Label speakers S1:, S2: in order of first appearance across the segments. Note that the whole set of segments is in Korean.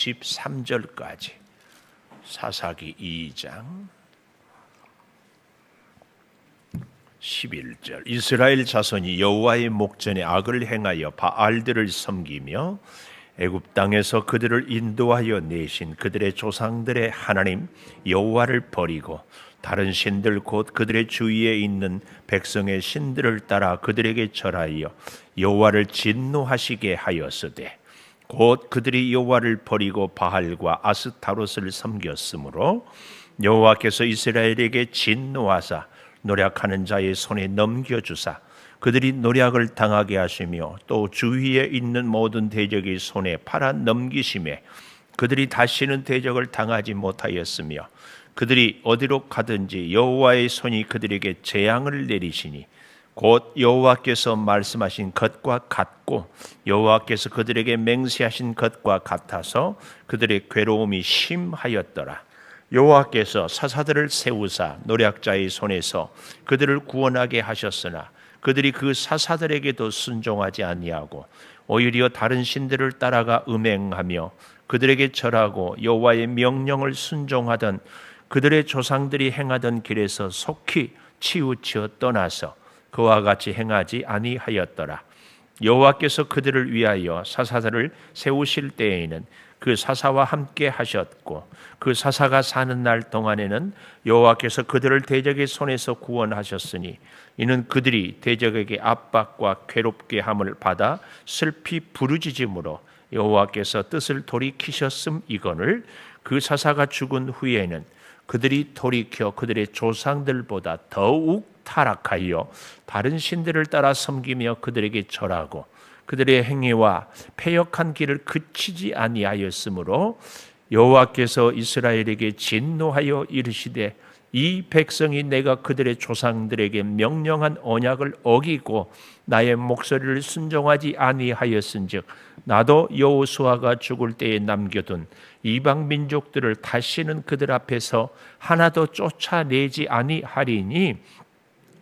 S1: 13절까지 사사기 2장 11절. 이스라엘 자손이 여호와의 목전에 악을 행하여 바알들을 섬기며 애굽 땅에서 그들을 인도하여 내신 그들의 조상들의 하나님 여호와를 버리고 다른 신들 곧 그들의 주위에 있는 백성의 신들을 따라 그들에게 절하여 여호와를 진노하시게 하였으되 곧 그들이 여호와를 버리고 바알과 아스타롯을 섬겼으므로 여호와께서 이스라엘에게 진노하사 노략하는 자의 손에 넘겨주사 그들이 노략을 당하게 하시며 또 주위에 있는 모든 대적의 손에 팔아 넘기심에 그들이 다시는 대적을 당하지 못하였으며 그들이 어디로 가든지 여호와의 손이 그들에게 재앙을 내리시니 곧 여호와께서 말씀하신 것과 같고 여호와께서 그들에게 맹세하신 것과 같아서 그들의 괴로움이 심하였더라. 여호와께서 사사들을 세우사 노략자의 손에서 그들을 구원하게 하셨으나 그들이 그 사사들에게도 순종하지 아니하고 오히려 다른 신들을 따라가 음행하며 그들에게 절하고 여호와의 명령을 순종하던 그들의 조상들이 행하던 길에서 속히 치우쳐 떠나서 그와 같이 행하지 아니하였더라. 여호와께서 그들을 위하여 사사들을 세우실 때에는 그 사사와 함께 하셨고 그 사사가 사는 날 동안에는 여호와께서 그들을 대적의 손에서 구원하셨으니 이는 그들이 대적에게 압박과 괴롭게 함을 받아 슬피 부르짖음으로 여호와께서 뜻을 돌이키셨음이거늘 그 사사가 죽은 후에는 그들이 돌이켜 그들의 조상들보다 더욱 타락하여 다른 신들을 따라 섬기며 그들에게 절하고 그들의 행위와 패역한 길을 그치지 아니하였으므로 여호와께서 이스라엘에게 진노하여 이르시되 이 백성이 내가 그들의 조상들에게 명령한 언약을 어기고 나의 목소리를 순종하지 아니하였은즉 나도 여호수아가 죽을 때에 남겨둔 이방 민족들을 다시는 그들 앞에서 하나도 쫓아내지 아니하리니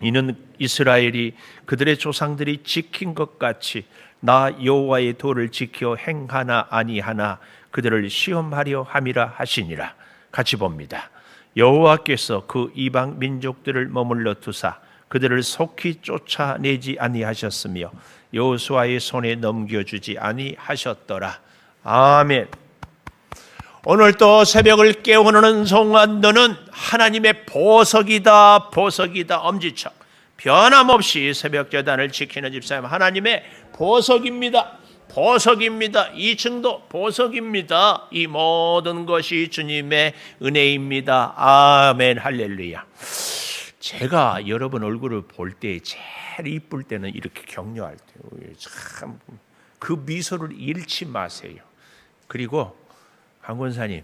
S1: 이는 이스라엘이 그들의 조상들이 지킨 것 같이 나 여호와의 도를 지켜 행하나 아니하나 그들을 시험하려 함이라 하시니라. 같이 봅니다. 여호와께서 그 이방 민족들을 머물러 두사 그들을 속히 쫓아내지 아니하셨으며 여호수아의 손에 넘겨주지 아니하셨더라. 아멘. 오늘 또 새벽을 깨우는 동안 너는 하나님의 보석이다, 보석이다. 엄지척 변함없이 새벽 제단을 지키는 집사님 하나님의 보석입니다. 보석입니다. 이 층도 보석입니다. 이 모든 것이 주님의 은혜입니다. 아멘. 할렐루야. 제가 여러분 얼굴을 볼 때 제일 이쁠 때는 이렇게 격려할 때요. 참 그 미소를 잃지 마세요. 그리고 강 권사님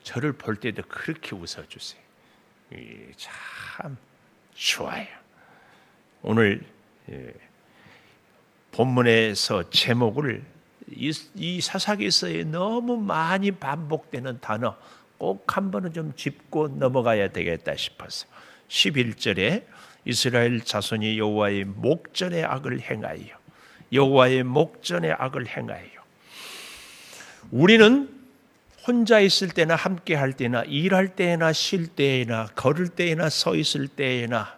S1: 저를 볼 때도 그렇게 웃어주세요. 참 좋아요. 오늘 본문에서 제목을 이 사사기서에 너무 많이 반복되는 단어 꼭 한 번은 좀 짚고 넘어가야 되겠다 싶어서 11절에 이스라엘 자손이 여호와의 목전에 악을 행하여 여호와의 목전에 악을 행하여 우리는 혼자 있을 때나 함께 할 때나 일할 때나 쉴 때나 걸을 때나 서 있을 때나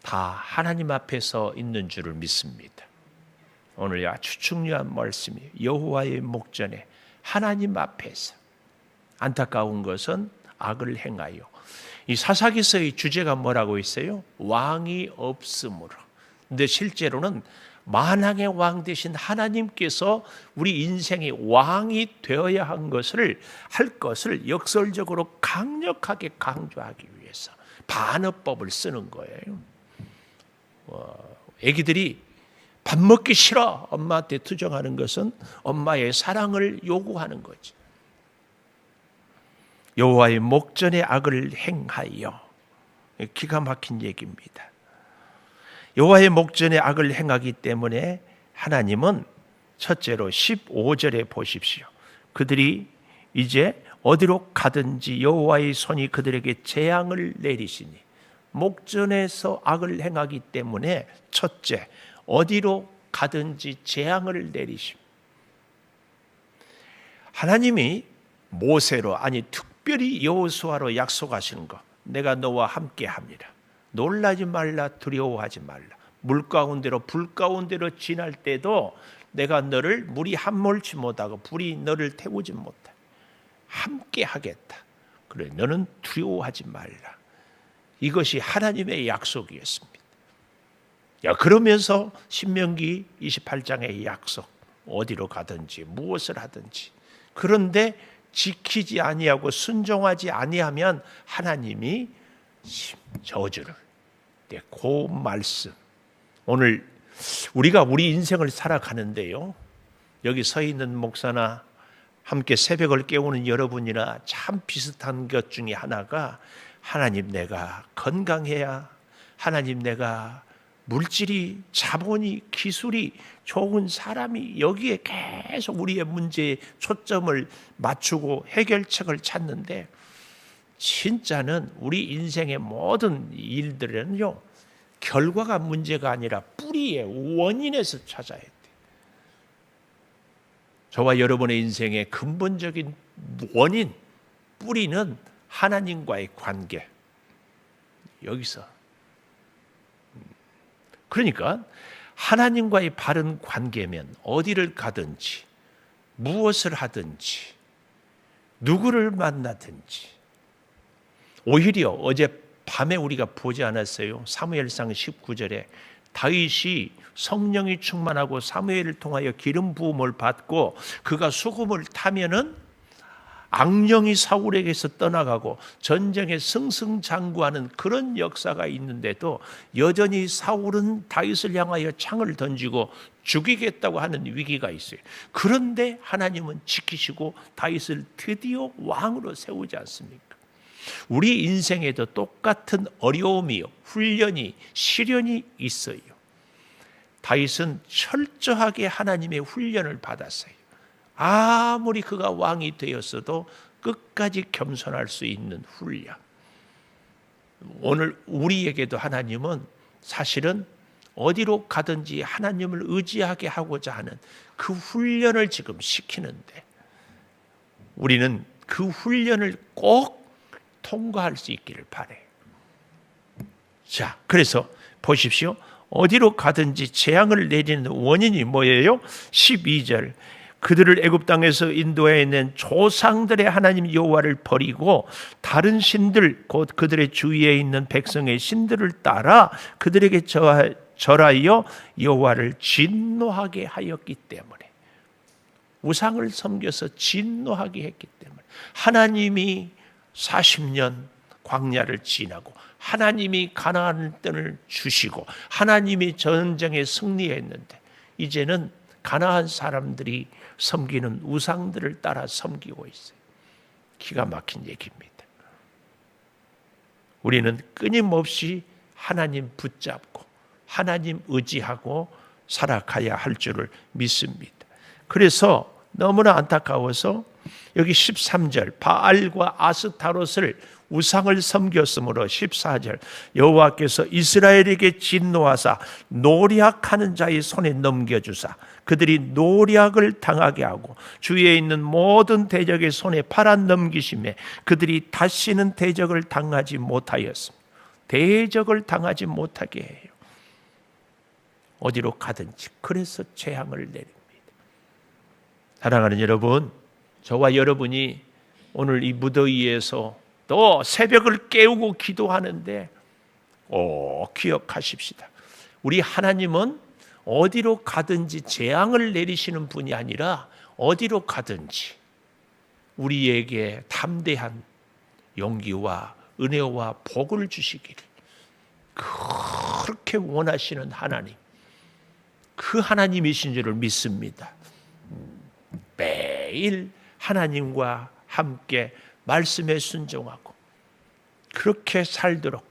S1: 다 하나님 앞에서 있는 줄을 믿습니다. 오늘 아주 중요한 말씀이에요. 여호와의 목전에 하나님 앞에서. 안타까운 것은 악을 행하여. 이 사사기서의 주제가 뭐라고 있어요? 왕이 없으므로. 근데 실제로는 만왕의 왕 되신 하나님께서 우리 인생의 왕이 되어야 할 것을 역설적으로 강력하게 강조하기 위해서 반어법을 쓰는 거예요. 애기들이 밥 먹기 싫어 엄마한테 투정하는 것은 엄마의 사랑을 요구하는 거지. 여호와의 목전에 악을 행하여 기가 막힌 얘기입니다. 여호와의 목전에 악을 행하기 때문에 하나님은 첫째로 15절에 보십시오. 그들이 이제 어디로 가든지 여호와의 손이 그들에게 재앙을 내리시니 목전에서 악을 행하기 때문에 첫째 어디로 가든지 재앙을 내리십니다. 하나님이 모세로, 아니 특별히 여호수아로 약속하시는 것, 내가 너와 함께 합니다. 놀라지 말라, 두려워하지 말라. 물 가운데로 불 가운데로 지날 때도 내가 너를 물이 함몰치 못하고 불이 너를 태우지 못해. 함께 하겠다. 그래, 너는 두려워하지 말라. 이것이 하나님의 약속이었습니다. 그러면서 신명기 28장의 약속, 어디로 가든지 무엇을 하든지, 그런데 지키지 아니하고 순종하지 아니하면 하나님이 저주를. 그 말씀, 오늘 우리가 우리 인생을 살아가는데요, 여기 서 있는 목사나 함께 새벽을 깨우는 여러분이나 참 비슷한 것 중에 하나가, 하나님 내가 건강해야, 하나님 내가 물질이, 자본이, 기술이 좋은 사람이, 여기에 계속 우리의 문제에 초점을 맞추고 해결책을 찾는데, 진짜는 우리 인생의 모든 일들은요, 결과가 문제가 아니라 뿌리의 원인에서 찾아야 돼요. 저와 여러분의 인생의 근본적인 원인, 뿌리는 하나님과의 관계, 여기서. 그러니까 하나님과의 바른 관계면 어디를 가든지, 무엇을 하든지, 누구를 만나든지, 오히려 어제 밤에 우리가 보지 않았어요? 사무엘상 19절에 다윗이 성령이 충만하고 사무엘을 통하여 기름 부음을 받고 그가 수금을 타면은 악령이 사울에게서 떠나가고 전쟁에 승승장구하는 그런 역사가 있는데도 여전히 사울은 다윗을 향하여 창을 던지고 죽이겠다고 하는 위기가 있어요. 그런데 하나님은 지키시고 다윗을 드디어 왕으로 세우지 않습니까? 우리 인생에도 똑같은 어려움이, 훈련이, 시련이 있어요. 다윗은 철저하게 하나님의 훈련을 받았어요. 아무리 그가 왕이 되었어도 끝까지 겸손할 수 있는 훈련. 오늘 우리에게도 하나님은 사실은 어디로 가든지 하나님을 의지하게 하고자 하는 그 훈련을 지금 시키는데, 우리는 그 훈련을 꼭 통과할 수 있기를 바라요. 자, 그래서 보십시오. 어디로 가든지 재앙을 내리는 원인이 뭐예요? 12절. 그들을 애굽 땅에서 인도해 낸 조상들의 하나님 여호와를 버리고 다른 신들, 곧 그들의 주위에 있는 백성의 신들을 따라 그들에게 절하여 여호와를 진노하게 하였기 때문에, 우상을 섬겨서 진노하게 했기 때문에, 하나님이 40년 광야를 지나고 하나님이 가나안 땅을 주시고 하나님이 전쟁에 승리했는데, 이제는 가나안 사람들이 섬기는 우상들을 따라 섬기고 있어요. 기가 막힌 얘기입니다. 우리는 끊임없이 하나님 붙잡고 하나님 의지하고 살아가야 할 줄을 믿습니다. 그래서 너무나 안타까워서 여기 13절, 바알과 아스타롯을 우상을 섬겼으므로 14절, 여호와께서 이스라엘에게 진노하사 노략하는 자의 손에 넘겨주사 그들이 노략을 당하게 하고 주위에 있는 모든 대적의 손에 팔아 넘기심에 그들이 다시는 대적을 당하지 못하였습니다. 대적을 당하지 못하게 해요. 어디로 가든지. 그래서 재앙을 내립니다. 사랑하는 여러분, 저와 여러분이 오늘 이 무더위에서 또 새벽을 깨우고 기도하는데 기억하십시다. 우리 하나님은 어디로 가든지 재앙을 내리시는 분이 아니라 어디로 가든지 우리에게 담대한 용기와 은혜와 복을 주시기를 그렇게 원하시는 하나님, 그 하나님이신 줄을 믿습니다. 매일 하나님과 함께 말씀에 순종하고 그렇게 살도록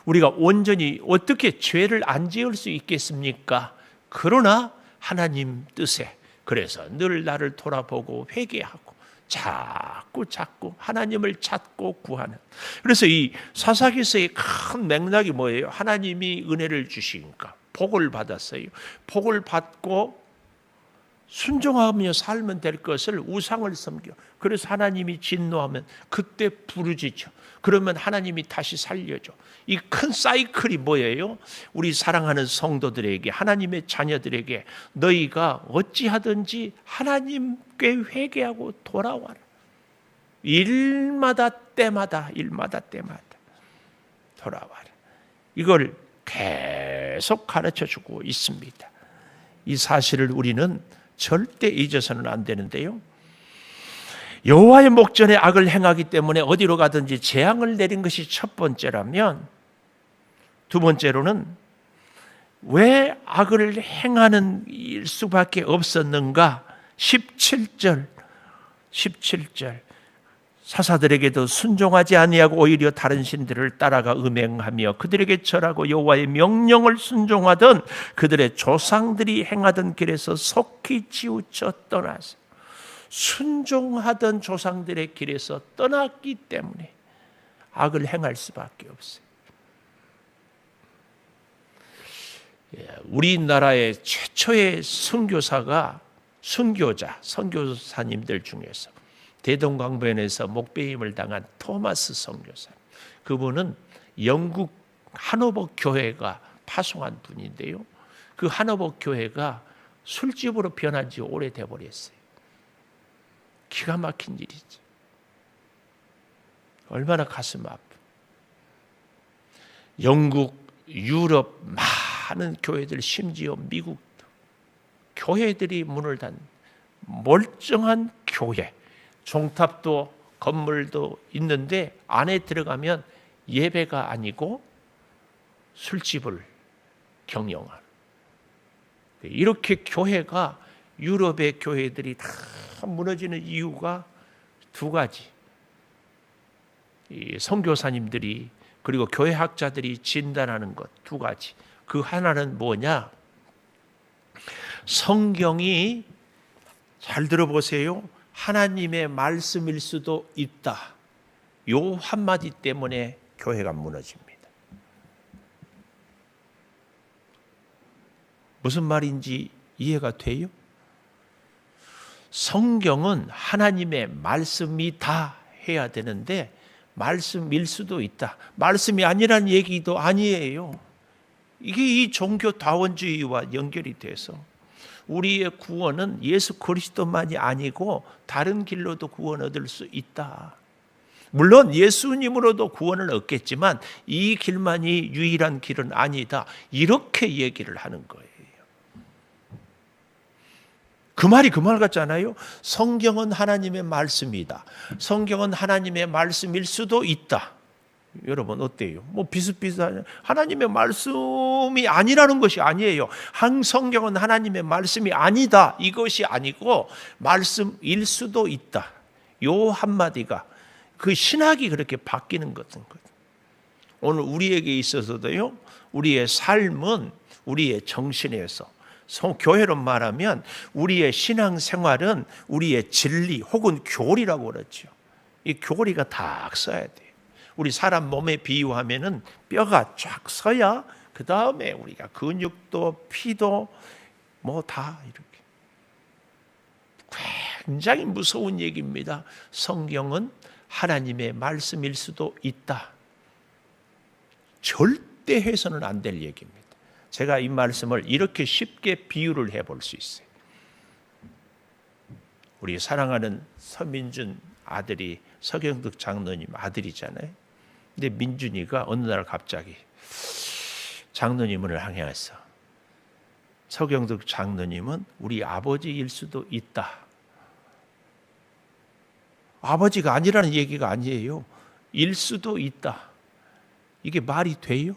S1: 우리가 온전히 어떻게 죄를 안 지을 수 있겠습니까? 그러나 하나님 뜻에, 그래서 늘 나를 돌아보고 회개하고 자꾸 하나님을 찾고 구하는. 그래서 이 사사기서의 큰 맥락이 뭐예요? 하나님이 은혜를 주시니까 복을 받았어요. 복을 받고 순종하며 살면 될 것을 우상을 섬겨. 그래서 하나님이 진노하면 그때 부르짖죠. 그러면 하나님이 다시 살려줘. 이 큰 사이클이 뭐예요? 우리 사랑하는 성도들에게, 하나님의 자녀들에게 너희가 어찌하든지 하나님께 회개하고 돌아와라. 일마다 때마다 돌아와라. 이걸 계속 가르쳐주고 있습니다. 이 사실을 우리는 절대 잊어서는 안 되는데요. 여호와의 목전에 악을 행하기 때문에 어디로 가든지 재앙을 내린 것이 첫 번째라면, 두 번째로는 왜 악을 행하는 수밖에 없었는가? 17절 사사들에게도 순종하지 아니하고 오히려 다른 신들을 따라가 음행하며 그들에게 절하고 여호와의 명령을 순종하던 그들의 조상들이 행하던 길에서 속히 치우쳐 떠나서, 순종하던 조상들의 길에서 떠났기 때문에 악을 행할 수밖에 없어요. 우리나라의 최초의 선교사가 선교사님들 중에서 대동강변에서 목배임을 당한 토마스 선교사, 그분은 영국 하노버 교회가 파송한 분인데요. 그 하노버 교회가 술집으로 변한 지 오래돼 버렸어요. 기가 막힌 일이죠. 얼마나 가슴 아파. 영국, 유럽 많은 교회들, 심지어 미국도 교회들이 문을 닫는 멀쩡한 교회, 종탑도 건물도 있는데 안에 들어가면 예배가 아니고 술집을 경영하는, 이렇게 교회가, 유럽의 교회들이 다 무너지는 이유가 두 가지. 이 선교사님들이 그리고 교회학자들이 진단하는 것 두 가지. 그 하나는 뭐냐? 성경이, 잘 들어보세요, 하나님의 말씀일 수도 있다. 요 한마디 때문에 교회가 무너집니다. 무슨 말인지 이해가 돼요? 성경은 하나님의 말씀이다 해야 되는데 말씀일 수도 있다. 말씀이 아니라는 얘기도 아니에요. 이게 이 종교다원주의와 연결이 돼서 우리의 구원은 예수 그리스도만이 아니고 다른 길로도 구원 얻을 수 있다. 물론 예수님으로도 구원을 얻겠지만 이 길만이 유일한 길은 아니다. 이렇게 얘기를 하는 거예요. 그 말이 그 말 같잖아요. 성경은 하나님의 말씀이다. 성경은 하나님의 말씀일 수도 있다. 여러분 어때요? 뭐 비슷비슷하냐? 하나님의 말씀이 아니라는 것이 아니에요. 성경은 하나님의 말씀이 아니다. 이것이 아니고 말씀일 수도 있다. 요 한마디가 그 신학이 그렇게 바뀌는 것인 거죠. 오늘 우리에게 있어서도요, 우리의 삶은 우리의 정신에서, 교회로 말하면 우리의 신앙생활은 우리의 진리 혹은 교리라고 그러죠. 이 교리가 딱 서야 돼요. 우리 사람 몸에 비유하면은 뼈가 쫙 서야 그 다음에 우리가 근육도 피도 뭐 다 이렇게. 굉장히 무서운 얘기입니다. 성경은 하나님의 말씀일 수도 있다. 절대 해서는 안 될 얘기입니다. 제가 이 말씀을 이렇게 쉽게 비유를 해볼 수 있어요. 우리 사랑하는 서민준 아들이 서경득 장로님 아들이잖아요. 근데 민준이가 어느 날 갑자기 장로님을 향해서 서경득 장로님은 우리 아버지일 수도 있다. 아버지가 아니라는 얘기가 아니에요. 일 수도 있다. 이게 말이 돼요?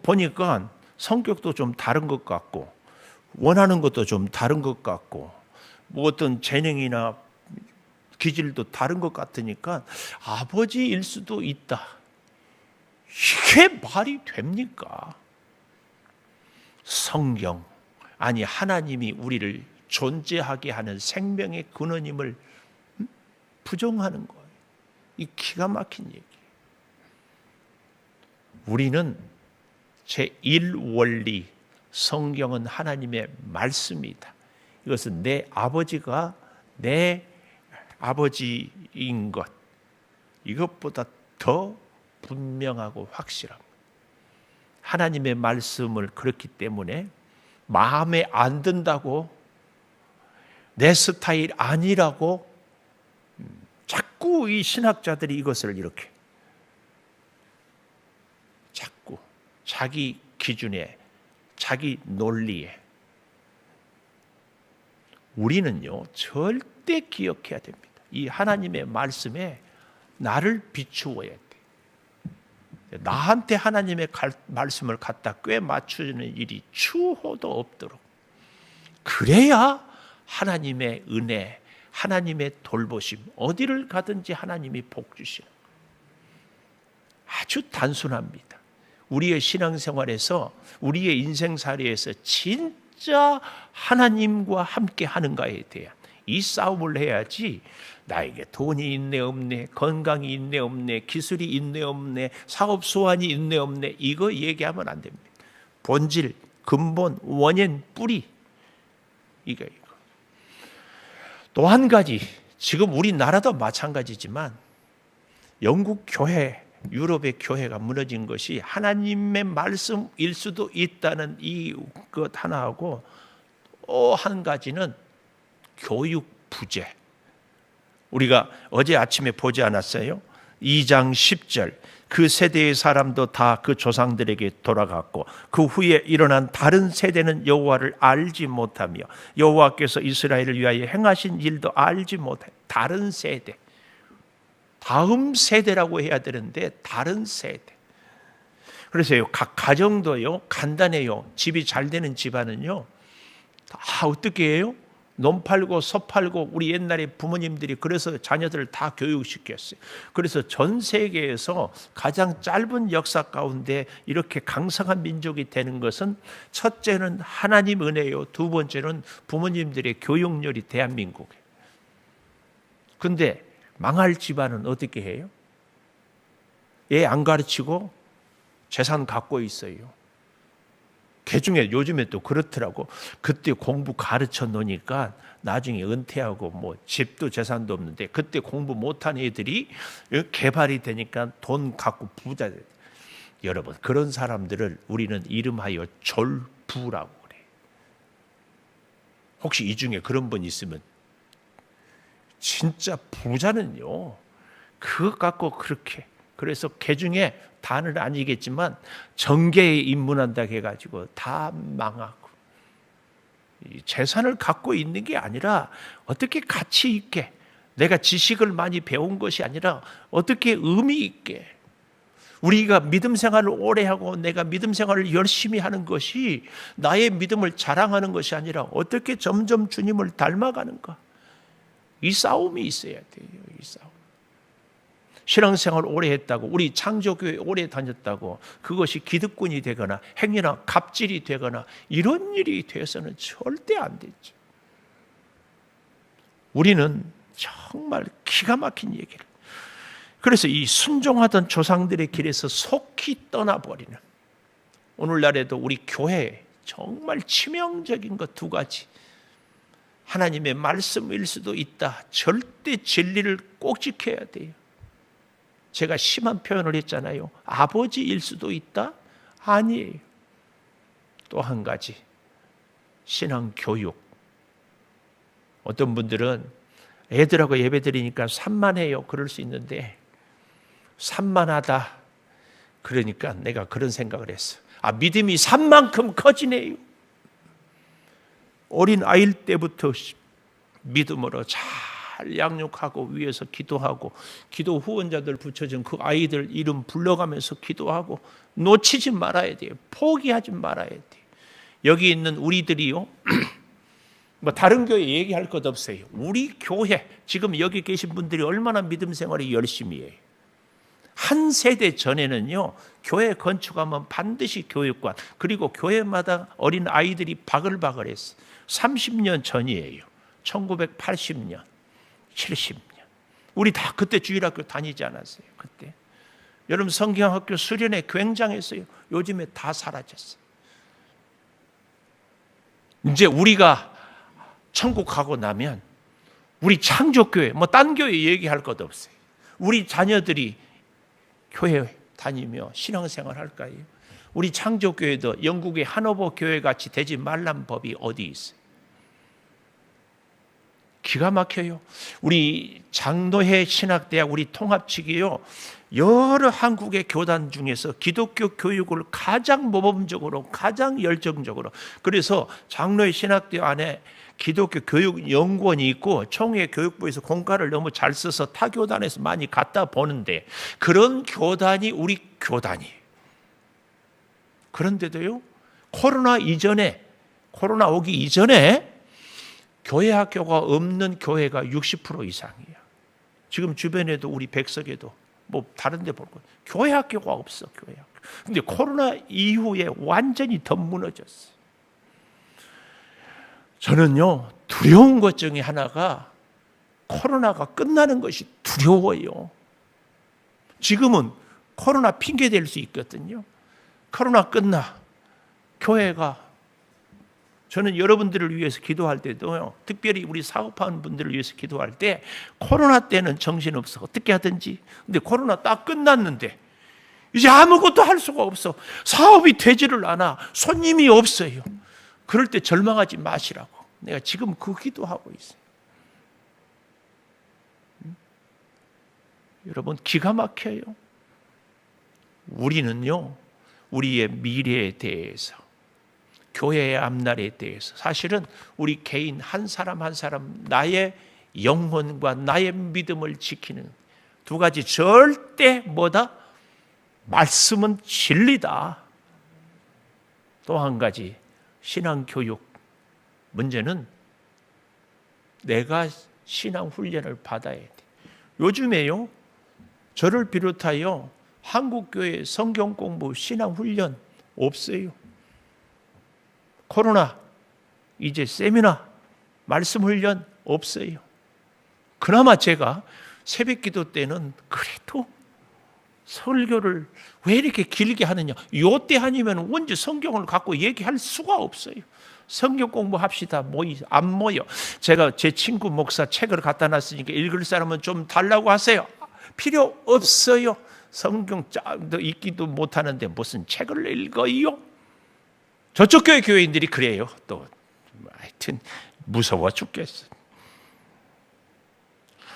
S1: 보니까 성격도 좀 다른 것 같고 원하는 것도 좀 다른 것 같고 뭐 어떤 재능이나 기질도 다른 것 같으니까 아버지일 수도 있다. 이게 말이 됩니까? 성경, 아니 하나님이 우리를 존재하게 하는 생명의 근원임을 부정하는 거예요. 이 기가 막힌 얘기예요. 우리는 제1원리 성경은 하나님의 말씀이다. 이것은 내 아버지가 내 아버지인 것, 이것보다 더 분명하고 확실합니다. 하나님의 말씀을 그렇기 때문에 마음에 안 든다고, 내 스타일 아니라고 자꾸 이 신학자들이 이것을 이렇게 자꾸 자기 기준에, 자기 논리에. 우리는요 절대 기억해야 됩니다. 이 하나님의 말씀에 나를 비추어야 돼. 나한테 하나님의 말씀을 갖다 꿰 맞추는 일이 추호도 없도록, 그래야 하나님의 은혜, 하나님의 돌보심, 어디를 가든지 하나님이 복 주시는, 아주 단순합니다. 우리의 신앙생활에서, 우리의 인생살이에서 진짜 하나님과 함께 하는가에 대한 이 싸움을 해야지, 나에게 돈이 있네 없네, 건강이 있네 없네, 기술이 있네 없네, 사업 소원이 있네 없네, 이거 얘기하면 안 됩니다. 본질, 근본, 원인, 뿌리, 이거. 또 한 가지, 지금 우리나라도 마찬가지지만 영국 교회, 유럽의 교회가 무너진 것이 하나님의 말씀일 수도 있다는 이것 하나하고, 또 한 가지는 교육 부재. 우리가 어제 아침에 보지 않았어요? 2장 10절, 그 세대의 사람도 다 그 조상들에게 돌아갔고 그 후에 일어난 다른 세대는 여호와를 알지 못하며 여호와께서 이스라엘을 위하여 행하신 일도 알지 못해. 다른 세대, 다음 세대라고 해야 되는데 다른 세대. 그래서요, 각 가정도요 간단해요. 집이 잘 되는 집안은요 다 어떻게 해요? 논 팔고 소 팔고, 우리 옛날에 부모님들이 그래서 자녀들을 다 교육시켰어요. 그래서 전 세계에서 가장 짧은 역사 가운데 이렇게 강성한 민족이 되는 것은, 첫째는 하나님 은혜요, 두 번째는 부모님들의 교육열이 대한민국이에요. 근데 망할 집안은 어떻게 해요? 애 안 가르치고 재산 갖고 있어요. 개중에 요즘에 또 그렇더라고. 그때 공부 가르쳐 놓으니까 나중에 은퇴하고 뭐 집도 재산도 없는데, 그때 공부 못한 애들이 개발이 되니까 돈 갖고 부자 돼. 여러분, 그런 사람들을 우리는 이름하여 졸부라고 그래. 혹시 이 중에 그런 분 있으면, 진짜 부자는요 그것 갖고 그렇게, 그래서 개중에 다는 아니겠지만 정계에 입문한다 해가지고 다 망하고, 재산을 갖고 있는 게 아니라 어떻게 가치 있게, 내가 지식을 많이 배운 것이 아니라 어떻게 의미 있게, 우리가 믿음 생활을 오래 하고 내가 믿음 생활을 열심히 하는 것이 나의 믿음을 자랑하는 것이 아니라 어떻게 점점 주님을 닮아가는가, 이 싸움이 있어야 돼요. 이 싸움. 신앙생활 오래 했다고, 우리 창조교회 오래 다녔다고 그것이 기득권이 되거나 행위나 갑질이 되거나 이런 일이 돼서는 절대 안 되죠. 우리는 정말 기가 막힌 얘기를, 그래서 이 순종하던 조상들의 길에서 속히 떠나버리는, 오늘날에도 우리 교회에 정말 치명적인 것 두 가지. 하나님의 말씀일 수도 있다. 절대 진리를 꼭 지켜야 돼요. 제가 심한 표현을 했잖아요. 아버지일 수도 있다? 아니에요. 또 한 가지, 신앙 교육. 어떤 분들은 애들하고 예배드리니까 산만해요, 그럴 수 있는데, 산만하다 그러니까 내가 그런 생각을 했어. 믿음이 산만큼 커지네요. 어린 아이일 때부터 믿음으로 잘 양육하고 위에서 기도하고, 기도 후원자들 붙여준 그 아이들 이름 불러가면서 기도하고, 놓치지 말아야 돼요. 포기하지 말아야 돼요. 여기 있는 우리들이요 뭐 다른 교회 얘기할 것 없어요. 우리 교회 지금 여기 계신 분들이 얼마나 믿음 생활이 열심히 해요. 한 세대 전에는요 교회 건축하면 반드시 교육관, 그리고 교회마다 어린 아이들이 바글바글했어요. 30년 전이에요. 1980년 70년. 우리 다 그때 주일학교 다니지 않았어요? 그때 여러분 성경학교 수련회 굉장했어요. 요즘에 다 사라졌어요. 이제 우리가 천국 가고 나면 우리 창조교회, 뭐 딴 교회 얘기할 것 없어요. 우리 자녀들이 교회 다니며 신앙생활 할까요? 우리 창조교회도 영국의 하노버 교회 같이 되지 말란 법이 어디 있어요? 기가 막혀요. 우리 장로회 신학대학 우리 통합측이요, 여러 한국의 교단 중에서 기독교 교육을 가장 모범적으로, 가장 열정적으로, 그래서 장로회 신학대학 안에 기독교 교육 연구원이 있고 총회 교육부에서 공과를 너무 잘 써서 타 교단에서 많이 갖다 보는데, 그런 교단이 우리 교단이에요. 그런데도요, 코로나 오기 이전에 교회 학교가 없는 교회가 60% 이상이야. 지금 주변에도 우리 백석에도 뭐 다른 데 볼고 교회 학교가 없어, 교회 학교. 근데 코로나 이후에 완전히 더 무너졌어. 저는요, 두려운 것 중에 하나가 코로나가 끝나는 것이 두려워요. 지금은 코로나 핑계 댈 수 있거든요. 코로나 끝나 교회가, 저는 여러분들을 위해서 기도할 때도요, 특별히 우리 사업하는 분들을 위해서 기도할 때, 코로나 때는 정신없어, 어떻게 하든지. 근데 코로나 딱 끝났는데 이제 아무것도 할 수가 없어. 사업이 되지를 않아. 손님이 없어요. 그럴 때 절망하지 마시라고 내가 지금 그 기도하고 있어요. 여러분, 기가 막혀요. 우리는요, 우리의 미래에 대해서, 교회의 앞날에 대해서, 사실은 우리 개인 한 사람 한 사람 나의 영혼과 나의 믿음을 지키는 두 가지, 절대 뭐다? 말씀은 진리다. 또 한 가지, 신앙교육 문제는 내가 신앙 훈련을 받아야 돼. 요즘에요, 저를 비롯하여 한국교회 성경 공부 신앙 훈련 없어요. 코로나 이제 세미나 말씀 훈련 없어요. 그나마 제가 새벽 기도 때는 그래도 설교를 왜 이렇게 길게 하느냐, 요때 아니면 언제 성경을 갖고 얘기할 수가 없어요. 성경 공부합시다. 안 모여. 제가 제 친구 목사 책을 갖다 놨으니까 읽을 사람은 좀 달라고 하세요. 필요 없어요. 성경 짱도 읽기도 못하는데 무슨 책을 읽어요? 저쪽 교회 교회인들이 그래요. 또 하여튼 무서워 죽겠어.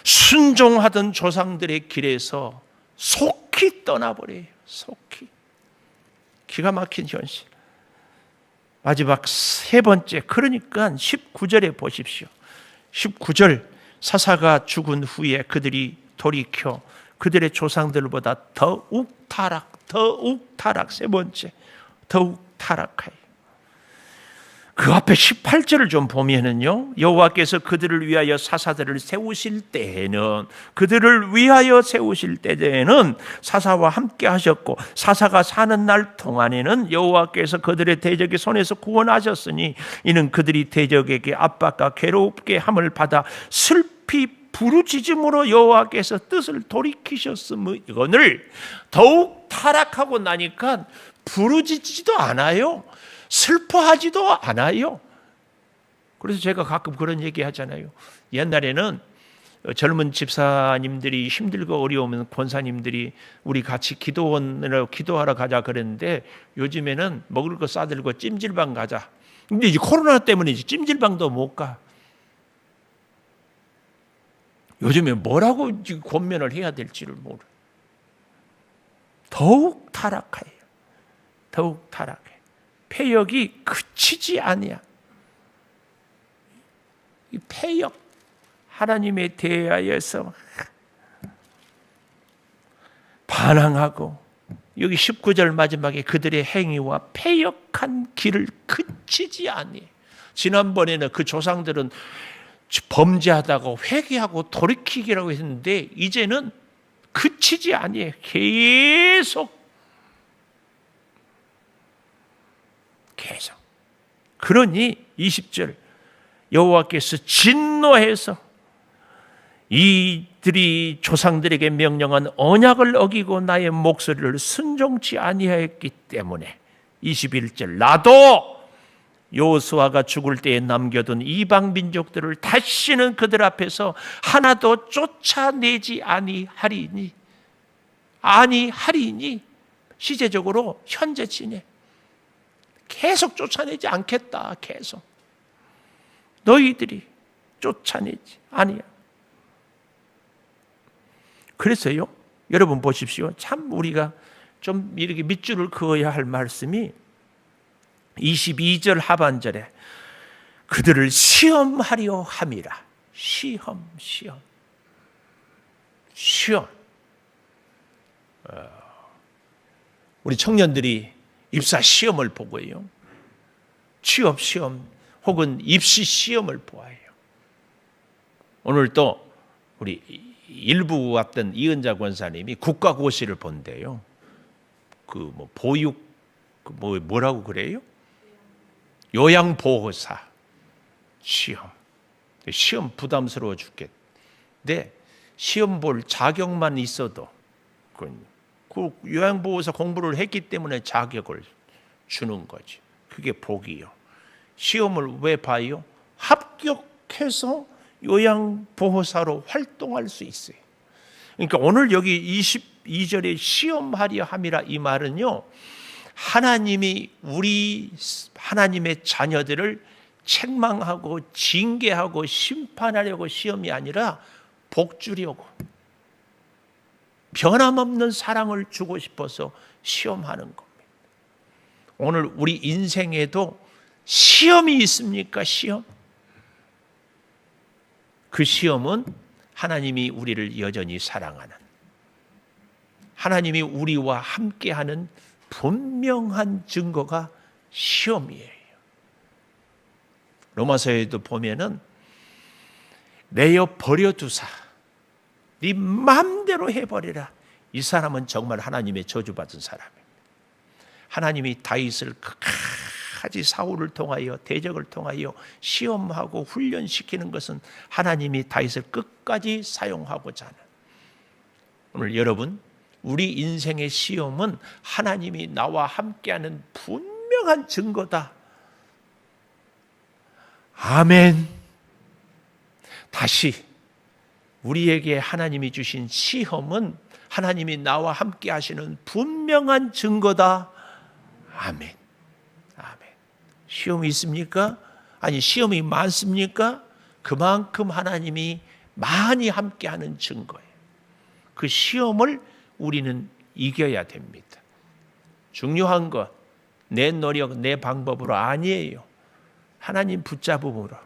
S1: 순종하던 조상들의 길에서 속히 떠나버려요. 속히. 기가 막힌 현실. 마지막 세 번째, 그러니까 19절에 보십시오. 19절, 사사가 죽은 후에 그들이 돌이켜 그들의 조상들보다 더욱 타락. 세 번째, 더욱 타락하여. 그 앞에 18절을 좀 보면은요, 여호와께서 그들을 위하여 사사들을 세우실 때에는, 그들을 위하여 세우실 때에는 사사와 함께 하셨고, 사사가 사는 날 동안에는 여호와께서 그들의 대적의 손에서 구원하셨으니, 이는 그들이 대적에게 압박과 괴롭게 함을 받아 슬피 부르짖음으로 여호와께서 뜻을 돌이키셨음을. 더욱 타락하고 나니까 부르짖지도 않아요. 슬퍼하지도 않아요. 그래서 제가 가끔 그런 얘기 하잖아요. 옛날에는 젊은 집사님들이 힘들고 어려우면 권사님들이 우리 같이 기도원으로 기도하러 가자 그랬는데, 요즘에는 먹을 거 싸들고 찜질방 가자. 근데 이제 코로나 때문에 이제 찜질방도 못 가. 요즘에 뭐라고 지금 권면을 해야 될지를 모르. 더욱 타락해요. 더욱 타락해. 폐역이 그치지 아니야. 이 폐역, 하나님에 대하여서 반항하고, 여기 19절 마지막에 그들의 행위와 폐역한 길을 그치지 아니해. 지난번에는 그 조상들은 범죄하다가 회개하고 돌이키기라고 했는데, 이제는 그치지 아니해. 계속. 그러니 20절, 여호와께서 진노해서 이들이 조상들에게 명령한 언약을 어기고 나의 목소리를 순종치 아니하였기 때문에, 21절, 나도 여호수아가 죽을 때에 남겨둔 이방 민족들을 다시는 그들 앞에서 하나도 쫓아내지 아니하리니 시제적으로 현재 진행. 계속 쫓아내지 않겠다. 계속 너희들이 쫓아내지 아니야. 그래서요, 여러분 보십시오. 참 우리가 좀 이렇게 밑줄을 그어야 할 말씀이 22절 하반절에 그들을 시험하려 함이라. 시험. 우리 청년들이 입사 시험을 보고요, 취업 시험 혹은 입시 시험을 보아요. 오늘 또 우리 일부 왔던 이은자 권사님이 국가고시를 본대요. 보육 뭐라고 그래요? 요양보호사 시험 부담스러워 죽겠는데 시험 볼 자격만 있어도 그 요양보호사 공부를 했기 때문에 자격을 주는 거지. 그게 복이요. 시험을 왜 봐요? 합격해서 요양보호사로 활동할 수 있어요. 그러니까 오늘 여기 22절에 시험하려 함이라 이 말은요, 하나님이 우리 하나님의 자녀들을 책망하고 징계하고 심판하려고 시험이 아니라 복 주려고, 변함없는 사랑을 주고 싶어서 시험하는 겁니다. 오늘 우리 인생에도 시험이 있습니까? 시험. 그 시험은 하나님이 우리를 여전히 사랑하는, 하나님이 우리와 함께하는 분명한 증거가 시험이에요. 로마서에도 보면은 내어 버려두사 네 마음대로 해버리라. 이 사람은 정말 하나님의 저주받은 사람입니다. 하나님이 다윗을 끝까지 사울을 통하여 대적을 통하여 시험하고 훈련시키는 것은 하나님이 다윗을 끝까지 사용하고자 하는, 오늘 여러분 우리 인생의 시험은 하나님이 나와 함께하는 분명한 증거다. 아멘. 다시 우리에게 하나님이 주신 시험은 하나님이 나와 함께 하시는 분명한 증거다. 아멘. 아멘. 시험이 있습니까? 아니, 시험이 많습니까? 그만큼 하나님이 많이 함께 하는 증거예요. 그 시험을 우리는 이겨야 됩니다. 중요한 것, 내 노력, 내 방법으로 아니에요. 하나님 붙잡음으로.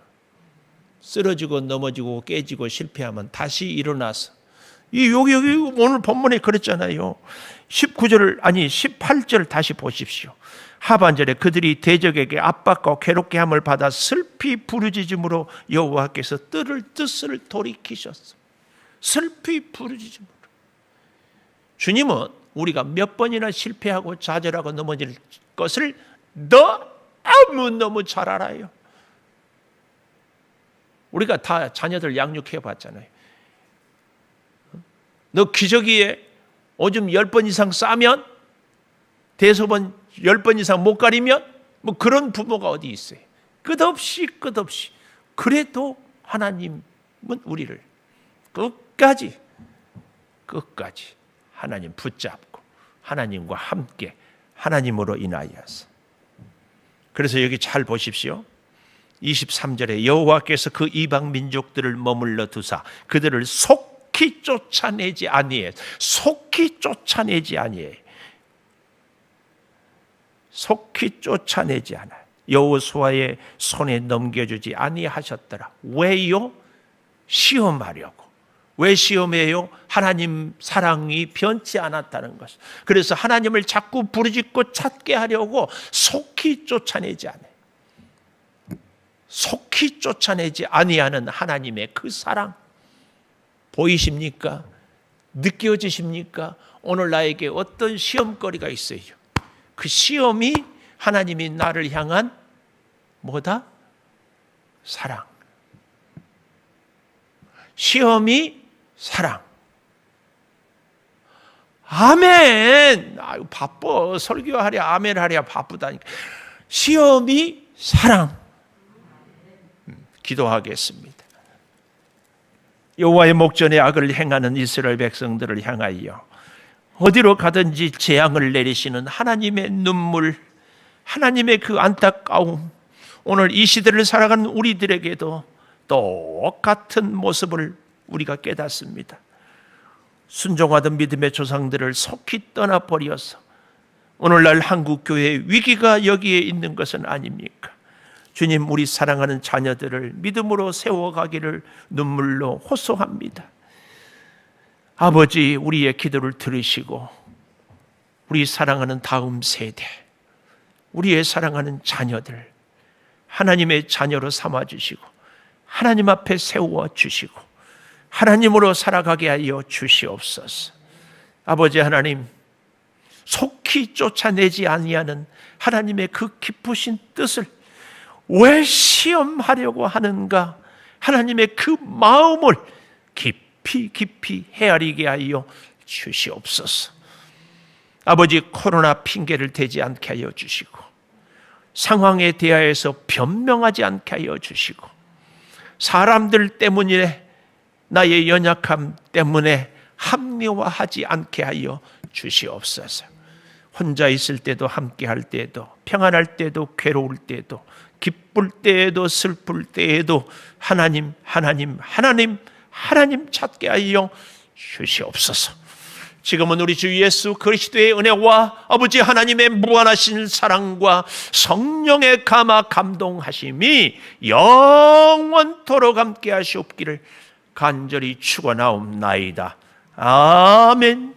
S1: 쓰러지고 넘어지고 깨지고 실패하면 다시 일어나서, 여기 오늘 본문에 그랬잖아요. 18절 다시 보십시오. 하반절에 그들이 대적에게 압박과 괴롭게 함을 받아 슬피 부르짖음으로 여호와께서 뜻을 돌이키셨어. 슬피 부르짖음으로. 주님은 우리가 몇 번이나 실패하고 좌절하고 넘어질 것을 너무 잘 알아요. 우리가 다 자녀들 양육해 봤잖아요. 너 기저귀에 오줌 10번 이상 싸면, 대소변 10번 이상 못 가리면, 뭐 그런 부모가 어디 있어요. 끝없이 그래도 하나님은 우리를 끝까지 하나님 붙잡고 하나님과 함께 하나님으로 인하여서. 그래서 여기 잘 보십시오. 23절에 여호와께서 그 이방 민족들을 머물러 두사 그들을 속히 쫓아내지 아니해. 속히 쫓아내지 않아. 여호수아의 손에 넘겨주지 아니하셨더라. 왜요? 시험하려고. 왜 시험해요? 하나님 사랑이 변치 않았다는 것. 그래서 하나님을 자꾸 부르짖고 찾게 하려고 속히 쫓아내지 않아요. 속히 쫓아내지 아니하는 하나님의 그 사랑 보이십니까? 느껴지십니까? 오늘 나에게 어떤 시험거리가 있어요. 그 시험이 하나님이 나를 향한 뭐다? 사랑. 시험이 사랑. 아멘. 바빠. 설교하랴 아멘 하랴 바쁘다니까. 시험이 사랑. 기도하겠습니다. 여호와의 목전에 악을 행하는 이스라엘 백성들을 향하여 어디로 가든지 재앙을 내리시는 하나님의 눈물, 하나님의 그 안타까움, 오늘 이 시대를 살아가는 우리들에게도 똑같은 모습을 우리가 깨닫습니다. 순종하던 믿음의 조상들을 속히 떠나버려서 오늘날 한국교회의 위기가 여기에 있는 것은 아닙니까? 주님, 우리 사랑하는 자녀들을 믿음으로 세워가기를 눈물로 호소합니다. 아버지, 우리의 기도를 들으시고 우리 사랑하는 다음 세대, 우리의 사랑하는 자녀들 하나님의 자녀로 삼아주시고 하나님 앞에 세워주시고 하나님으로 살아가게 하여 주시옵소서. 아버지 하나님, 속히 쫓아내지 아니하는 하나님의 그 깊으신 뜻을 왜 시험하려고 하는가, 하나님의 그 마음을 깊이 헤아리게 하여 주시옵소서. 아버지, 코로나 핑계를 대지 않게 하여 주시고 상황에 대하여서 변명하지 않게 하여 주시고 사람들 때문에, 나의 연약함 때문에 합리화하지 않게 하여 주시옵소서. 혼자 있을 때도, 함께 할 때도, 평안할 때도, 괴로울 때도, 기쁠 때에도, 슬플 때에도 하나님 찾게 하여 주시옵소서. 지금은 우리 주 예수 그리스도의 은혜와 아버지 하나님의 무한하신 사랑과 성령의 감화 감동하심이 영원토록 함께 하시옵기를 간절히 축원하옵나이다. 아멘.